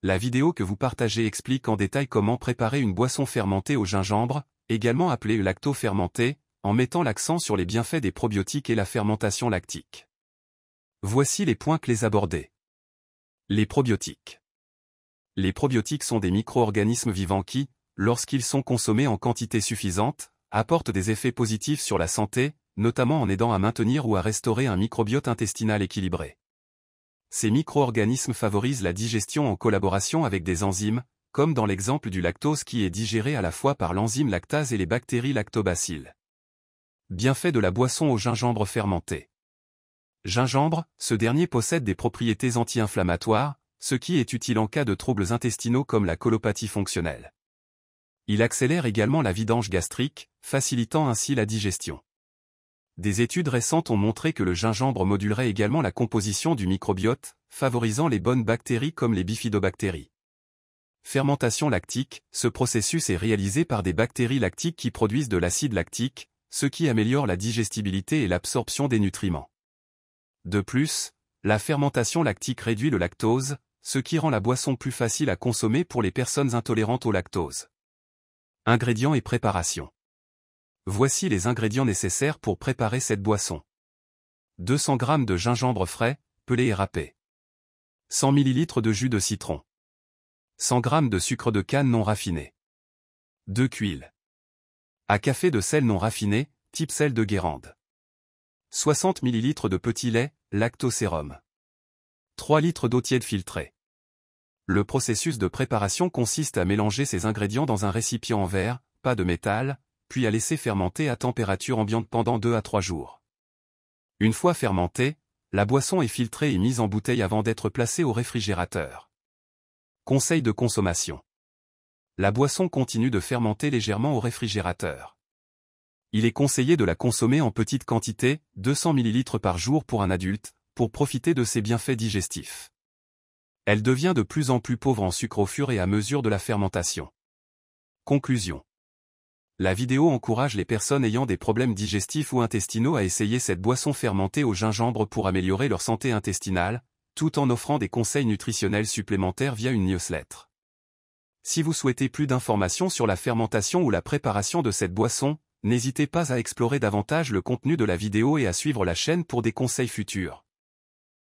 La vidéo que vous partagez explique en détail comment préparer une boisson fermentée au gingembre, également appelée lacto-fermentée, en mettant l'accent sur les bienfaits des probiotiques et la fermentation lactique. Voici les points clés abordés. Les probiotiques. Les probiotiques sont des micro-organismes vivants qui, lorsqu'ils sont consommés en quantité suffisante, apportent des effets positifs sur la santé, notamment en aidant à maintenir ou à restaurer un microbiote intestinal équilibré. Ces micro-organismes favorisent la digestion en collaboration avec des enzymes, comme dans l'exemple du lactose qui est digéré à la fois par l'enzyme lactase et les bactéries lactobacilles. Bienfaits de la boisson au gingembre fermenté. Gingembre, ce dernier possède des propriétés anti-inflammatoires, ce qui est utile en cas de troubles intestinaux comme la colopathie fonctionnelle. Il accélère également la vidange gastrique, facilitant ainsi la digestion. Des études récentes ont montré que le gingembre modulerait également la composition du microbiote, favorisant les bonnes bactéries comme les bifidobactéries. Fermentation lactique, ce processus est réalisé par des bactéries lactiques qui produisent de l'acide lactique, ce qui améliore la digestibilité et l'absorption des nutriments. De plus, la fermentation lactique réduit le lactose, ce qui rend la boisson plus facile à consommer pour les personnes intolérantes au lactose. Ingrédients et préparation. Voici les ingrédients nécessaires pour préparer cette boisson. 200 g de gingembre frais, pelé et râpé. 100 ml de jus de citron. 100 g de sucre de canne non raffiné. 2 cuils à café de sel non raffiné, type sel de Guérande. 60 ml de petit lait, lactosérum. 3 litres d'eau tiède filtrée. Le processus de préparation consiste à mélanger ces ingrédients dans un récipient en verre, pas de métal, puis à laisser fermenter à température ambiante pendant 2 à 3 jours. Une fois fermentée, la boisson est filtrée et mise en bouteille avant d'être placée au réfrigérateur. Conseil de consommation. La boisson continue de fermenter légèrement au réfrigérateur. Il est conseillé de la consommer en petite quantité, 200 ml par jour pour un adulte, pour profiter de ses bienfaits digestifs. Elle devient de plus en plus pauvre en sucre au fur et à mesure de la fermentation. Conclusion. La vidéo encourage les personnes ayant des problèmes digestifs ou intestinaux à essayer cette boisson fermentée au gingembre pour améliorer leur santé intestinale, tout en offrant des conseils nutritionnels supplémentaires via une newsletter. Si vous souhaitez plus d'informations sur la fermentation ou la préparation de cette boisson, n'hésitez pas à explorer davantage le contenu de la vidéo et à suivre la chaîne pour des conseils futurs.